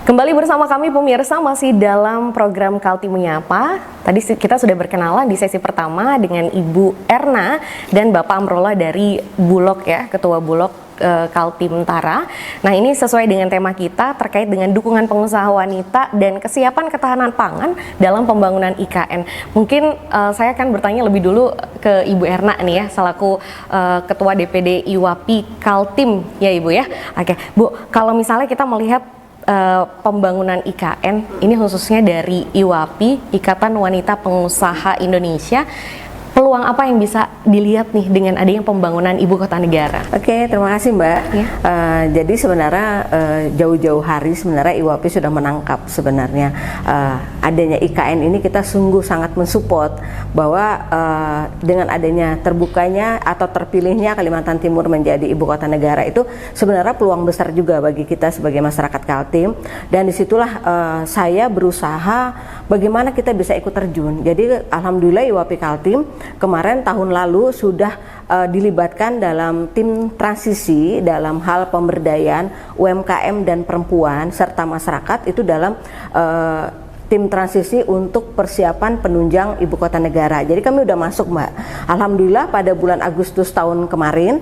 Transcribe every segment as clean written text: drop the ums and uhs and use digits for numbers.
Kembali bersama kami pemirsa, masih dalam program Kaltim Menyapa. Tadi kita sudah berkenalan di sesi pertama dengan Ibu Erna dan Bapak Amrullah dari Bulog ya, Ketua Bulog Kaltim Tara. Nah, ini sesuai dengan tema kita terkait dengan dukungan pengusaha wanita dan kesiapan ketahanan pangan dalam pembangunan IKN. Mungkin saya akan bertanya lebih dulu ke Ibu Erna nih ya, selaku Ketua DPD IWAPI Kaltim ya Ibu ya. Oke, Bu, kalau misalnya kita melihat pembangunan IKN ini khususnya dari IWAPI, Ikatan Wanita Pengusaha Indonesia, peluang apa yang bisa dilihat nih dengan adanya pembangunan ibu kota negara? Oke, terima kasih Mbak. Ya. Jadi sebenarnya jauh-jauh hari sebenarnya IWAPI sudah menangkap sebenarnya adanya IKN ini, kita sungguh sangat mensupport bahwa dengan adanya terbukanya atau terpilihnya Kalimantan Timur menjadi ibu kota negara itu sebenarnya peluang besar juga bagi kita sebagai masyarakat Kaltim, dan disitulah saya berusaha bagaimana kita bisa ikut terjun. Jadi alhamdulillah IWAPI Kaltim kemarin tahun lalu sudah dilibatkan dalam tim transisi dalam hal pemberdayaan UMKM dan perempuan serta masyarakat itu dalam tim transisi untuk persiapan penunjang ibu kota negara. Jadi kami udah masuk Mbak. Alhamdulillah pada bulan Agustus tahun kemarin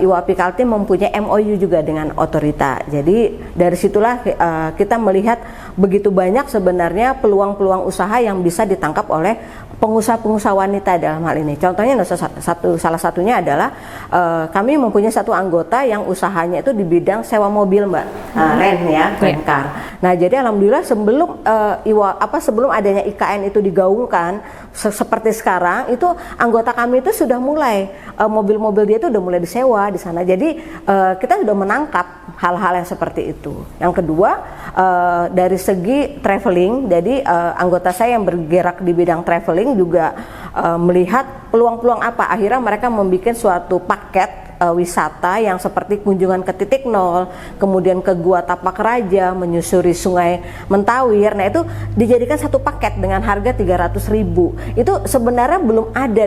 IWAPI Kaltim mempunyai MOU juga dengan otorita. Jadi dari situlah kita melihat begitu banyak sebenarnya peluang-peluang usaha yang bisa ditangkap oleh pengusaha-pengusaha wanita dalam hal ini. Contohnya salah satunya adalah kami mempunyai satu anggota yang usahanya itu di bidang sewa mobil Mbak, rent ya, rent car. Nah jadi alhamdulillah sebelum adanya IKN itu digaungkan seperti sekarang, itu anggota kami itu sudah mulai mobil-mobil dia itu udah mulai disewa di sana. Jadi kita sudah menangkap hal-hal yang seperti itu. Yang kedua dari segi traveling, jadi anggota saya yang bergerak di bidang traveling juga melihat peluang-peluang apa, akhirnya mereka membuat suatu paket wisata yang seperti kunjungan ke titik nol, kemudian ke Gua Tapak Raja, menyusuri Sungai Mentawir. Nah itu dijadikan satu paket dengan harga 300.000. Itu sebenarnya belum ada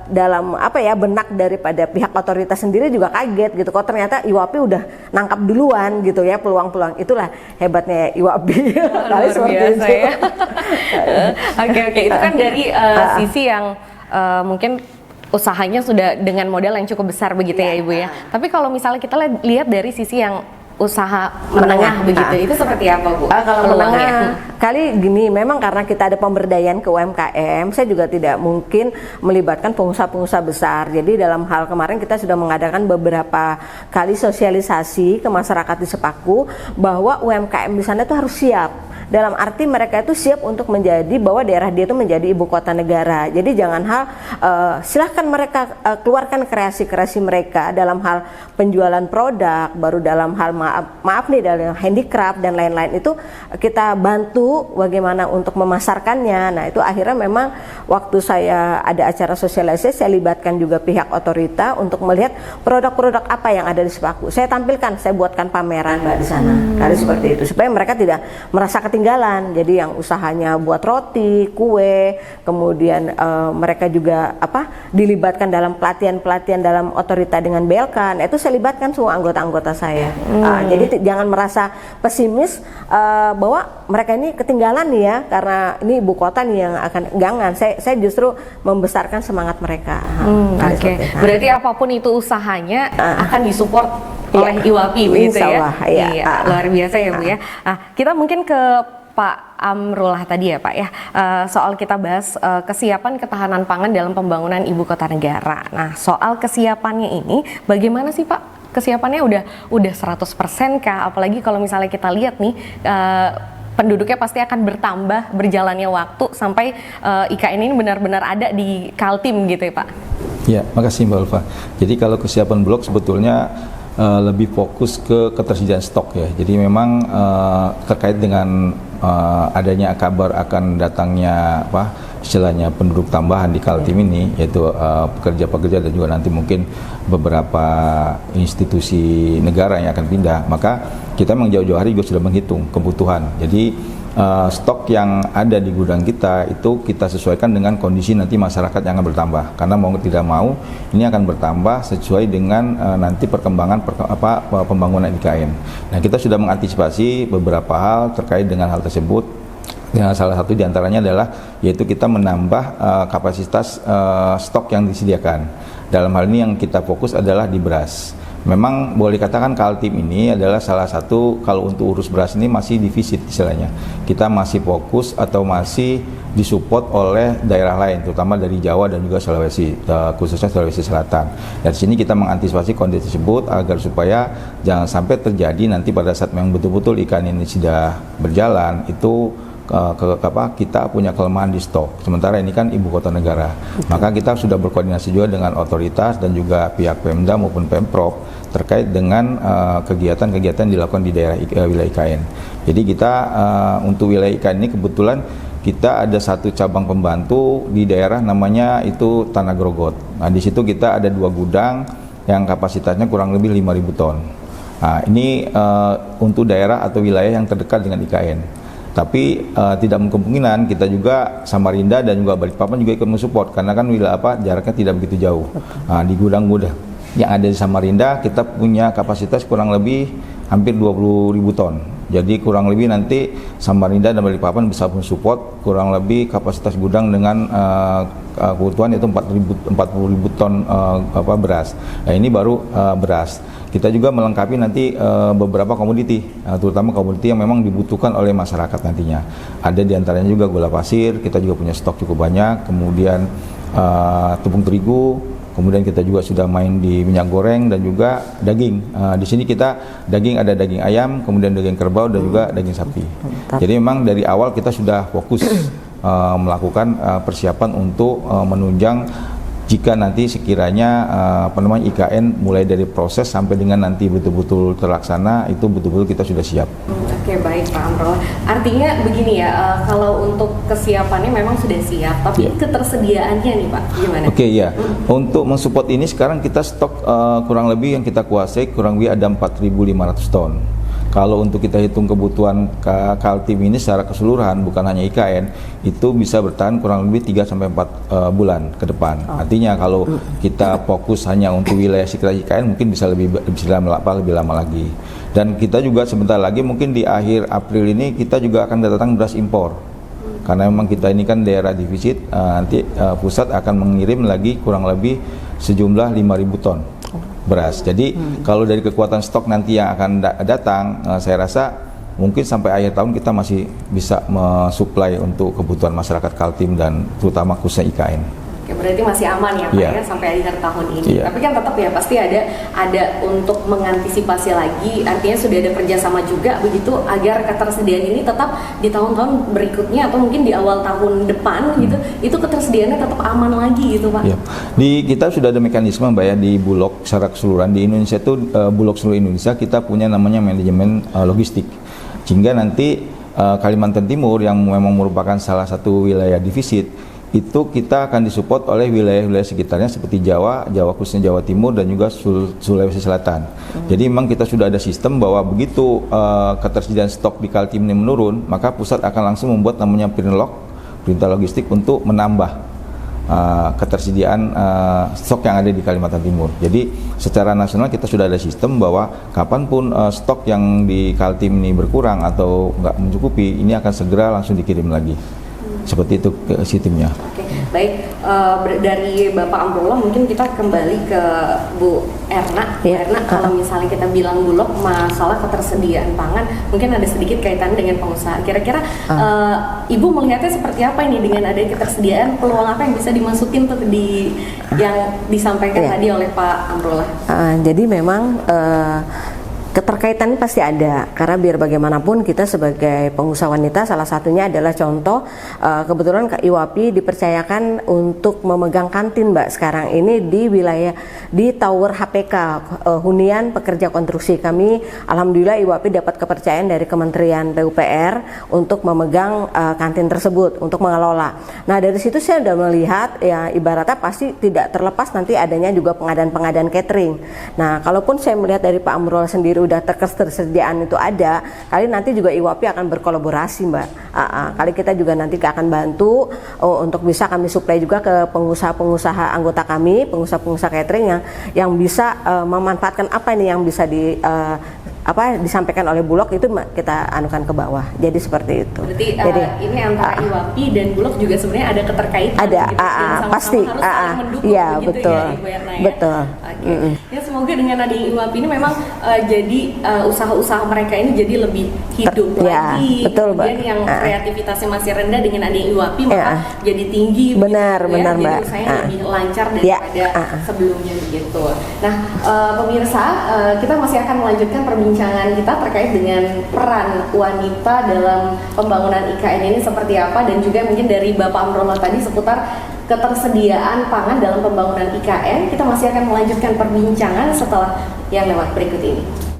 dalam benak daripada pihak otoritas sendiri, juga kaget gitu. Kok ternyata IWAPI udah nangkap duluan gitu ya peluang-peluang. Itulah hebatnya IWAPI. Luar biasa ya. Oke, itu kan dari sisi yang mungkin usahanya sudah dengan modal yang cukup besar begitu ya Ibu ya. Tapi kalau misalnya kita lihat dari sisi yang usaha menengah begitu, itu seperti apa Bu? Kalau menengah kali gini, memang karena kita ada pemberdayaan ke UMKM, saya juga tidak mungkin melibatkan pengusaha-pengusaha besar. Jadi dalam hal kemarin kita sudah mengadakan beberapa kali sosialisasi ke masyarakat di Sepaku bahwa UMKM di sana itu harus siap. Dalam arti mereka itu siap untuk menjadi bahwa daerah dia itu menjadi ibu kota negara. Jadi jangan silahkan mereka keluarkan kreasi-kreasi mereka dalam hal penjualan produk, baru dalam hal maaf nih dalam handicraft dan lain-lain itu kita bantu bagaimana untuk memasarkannya. Nah itu akhirnya memang waktu saya ada acara sosialisasi, saya libatkan juga pihak otorita untuk melihat produk-produk apa yang ada di Sepaku. Saya tampilkan, saya buatkan pameran Mbak di sana. Kali seperti itu supaya mereka tidak merasa ketinggalan. Jadi yang usahanya buat roti, kue, kemudian mereka juga dilibatkan dalam pelatihan dalam otorita dengan Belkan. Itu saya libatkan semua anggota-anggota saya. Jadi jangan merasa pesimis bahwa mereka ini ketinggalan nih ya, karena ini ibu kota nih yang akan jangan. Saya justru membesarkan semangat mereka. Oke. Berarti apapun itu usahanya akan disupport oleh IWAPI begitu ya. Iya, luar biasa ya Bu ya. Kita mungkin ke Pak Amrullah tadi ya Pak ya, soal kita bahas kesiapan ketahanan pangan dalam pembangunan ibu kota negara. Nah soal kesiapannya ini bagaimana sih Pak? Kesiapannya udah 100% kah? Apalagi kalau misalnya kita lihat nih penduduknya pasti akan bertambah berjalannya waktu sampai IKN ini benar-benar ada di Kaltim gitu ya Pak. Ya, makasih Mbak Ulfa. Jadi kalau kesiapan Bulog sebetulnya lebih fokus ke ketersediaan stok ya. Jadi memang terkait dengan adanya kabar akan datangnya istilahnya penduduk tambahan di Kaltim ini, yaitu pekerja-pekerja dan juga nanti mungkin beberapa institusi negara yang akan pindah, maka kita memang jauh-jauh hari juga sudah menghitung kebutuhan. Jadi stok yang ada di gudang kita itu kita sesuaikan dengan kondisi nanti masyarakat yang akan bertambah, karena mau tidak mau ini akan bertambah sesuai dengan nanti perkembangan pembangunan IKN. Nah, kita sudah mengantisipasi beberapa hal terkait dengan hal tersebut. Yang salah satu diantaranya adalah yaitu kita menambah kapasitas stok yang disediakan. Dalam hal ini yang kita fokus adalah di beras. Memang boleh dikatakan Kaltim ini adalah salah satu, kalau untuk urus beras ini masih defisit istilahnya. Kita masih fokus atau masih disupport oleh daerah lain, terutama dari Jawa dan juga Sulawesi, khususnya Sulawesi Selatan. Dari sini kita mengantisipasi kondisi tersebut agar supaya jangan sampai terjadi nanti pada saat yang betul-betul ikan ini sudah berjalan itu kita punya kelemahan di stok. Sementara ini kan ibu kota negara. Maka kita sudah berkoordinasi juga dengan otoritas dan juga pihak Pemda maupun Pemprov terkait dengan kegiatan-kegiatan dilakukan di daerah wilayah IKN. Jadi kita untuk wilayah IKN ini kebetulan kita ada satu cabang pembantu di daerah namanya itu Tanah Grogot. Nah, di situ kita ada 2 gudang yang kapasitasnya kurang lebih 5.000 ton. Nah, ini untuk daerah atau wilayah yang terdekat dengan IKN. Tapi tidak kemungkinan kita juga Samarinda dan juga Balikpapan juga ikut mensupport, karena kan wilayah jaraknya tidak begitu jauh. Nah, di gudang-gudang yang ada di Samarinda kita punya kapasitas kurang lebih hampir 20.000 ton. Jadi kurang lebih nanti Samarinda dan Balikpapan bisa mensupport kurang lebih kapasitas gudang dengan kebutuhan itu 40.000 ton beras. Nah, ini baru beras. Kita juga melengkapi nanti beberapa komoditi, terutama komoditi yang memang dibutuhkan oleh masyarakat nantinya. Ada diantaranya juga gula pasir, kita juga punya stok cukup banyak, kemudian tepung terigu, kemudian kita juga sudah main di minyak goreng dan juga daging. Di sini kita daging ada daging ayam, kemudian daging kerbau dan juga daging sapi. Jadi memang dari awal kita sudah fokus melakukan persiapan untuk menunjang jika nanti sekiranya IKN mulai dari proses sampai dengan nanti betul-betul terlaksana, itu betul-betul kita sudah siap. Oke, baik Pak Amrolah. Artinya begini ya, kalau untuk kesiapannya memang sudah siap, tapi ketersediaannya nih Pak, gimana? Oke, ya. Untuk mensupport ini sekarang kita stok kurang lebih yang kita kuasai kurang lebih ada 4.500 ton. Kalau untuk kita hitung kebutuhan Kaltim ini secara keseluruhan, bukan hanya IKN, itu bisa bertahan kurang lebih 3-4 bulan ke depan. Artinya kalau kita fokus hanya untuk wilayah sekitar IKN mungkin bisa lebih lama lagi. Dan kita juga sebentar lagi mungkin di akhir April ini kita juga akan datang beras impor. Karena memang kita ini kan daerah defisit, nanti pusat akan mengirim lagi kurang lebih sejumlah 5.000 ton beras. Jadi kalau dari kekuatan stok nanti yang akan datang, saya rasa mungkin sampai akhir tahun kita masih bisa mensuplai untuk kebutuhan masyarakat Kaltim dan terutama khususnya IKN. Oke, berarti masih aman ya Pak ya sampai akhir tahun ini. Tapi kan tetap ya pasti ada untuk mengantisipasi lagi. Artinya sudah ada kerjasama juga begitu agar ketersediaan ini tetap di tahun-tahun berikutnya atau mungkin di awal tahun depan gitu, itu ketersediaannya tetap aman lagi gitu Pak. Kita sudah ada mekanisme Mbak ya di Bulog secara keseluruhan di Indonesia itu Bulog seluruh Indonesia kita punya namanya manajemen logistik. Sehingga nanti Kalimantan Timur yang memang merupakan salah satu wilayah defisit itu kita akan disupport oleh wilayah-wilayah sekitarnya seperti Jawa khususnya Jawa Timur dan juga Sulawesi Selatan. Jadi memang kita sudah ada sistem bahwa begitu ketersediaan stok di Kaltim ini menurun, maka pusat akan langsung membuat namanya perintah logistik untuk menambah ketersediaan stok yang ada di Kalimantan Timur. Jadi secara nasional kita sudah ada sistem bahwa kapanpun stok yang di Kaltim ini berkurang atau nggak mencukupi, ini akan segera langsung dikirim lagi. Seperti itu sistemnya. Oke, baik. Dari Bapak Amrolah mungkin kita kembali ke Bu Erna. Bu Erna, kalau misalnya kita bilang Bulog masalah ketersediaan pangan, mungkin ada sedikit kaitan dengan pengusaha. Kira-kira Ibu melihatnya seperti apa ini dengan adanya ketersediaan, peluang apa yang bisa dimasukin tuh di yang disampaikan tadi oleh Pak Amrolah? Jadi memang keterkaitan ini pasti ada, karena biar bagaimanapun kita sebagai pengusaha wanita salah satunya adalah contoh kebetulan IWAPI dipercayakan untuk memegang kantin Mbak sekarang ini di wilayah di Tower HPK Hunian Pekerja Konstruksi. Kami alhamdulillah IWAPI dapat kepercayaan dari Kementerian PUPR untuk memegang kantin tersebut untuk mengelola. Nah dari situ saya sudah melihat ya ibaratnya pasti tidak terlepas nanti adanya juga pengadaan catering. Nah kalaupun saya melihat dari Pak Amrolah sendiri itu udah ketersediaan itu ada, kali nanti juga IWAPI akan berkolaborasi Mbak. Kali kita juga nanti akan bantu untuk bisa kami suplai juga ke pengusaha-pengusaha anggota kami, pengusaha-pengusaha catering yang bisa memanfaatkan apa ini yang bisa disampaikan oleh Bulog, itu kita anukan ke bawah. Jadi seperti itu. Berarti jadi ini antara IWAPI dan Bulog juga sebenarnya ada keterkaitan. ada gitu, yang sama-sama pasti harus saling mendukung, iya begitu betul ya, Ibu Erna, ya? betul. Oke. Ya semoga dengan adanya IWAPI ini memang jadi usaha-usaha mereka ini jadi lebih hidup Ya, lagi. betul, Kemudian Mbak. yang kreativitasnya masih rendah, dengan adanya IWAPI maka jadi tinggi. Benar, begitu, benar, Jadi Mbak. usahanya lebih lancar Ya. daripada sebelumnya begitu. Nah, pemirsa, kita masih akan melanjutkan perbincangan kita terkait dengan peran wanita dalam pembangunan IKN ini seperti apa, dan juga mungkin dari Bapak Amrullah tadi seputar ketersediaan pangan dalam pembangunan IKN. Kita masih akan melanjutkan perbincangan setelah yang lewat berikut ini.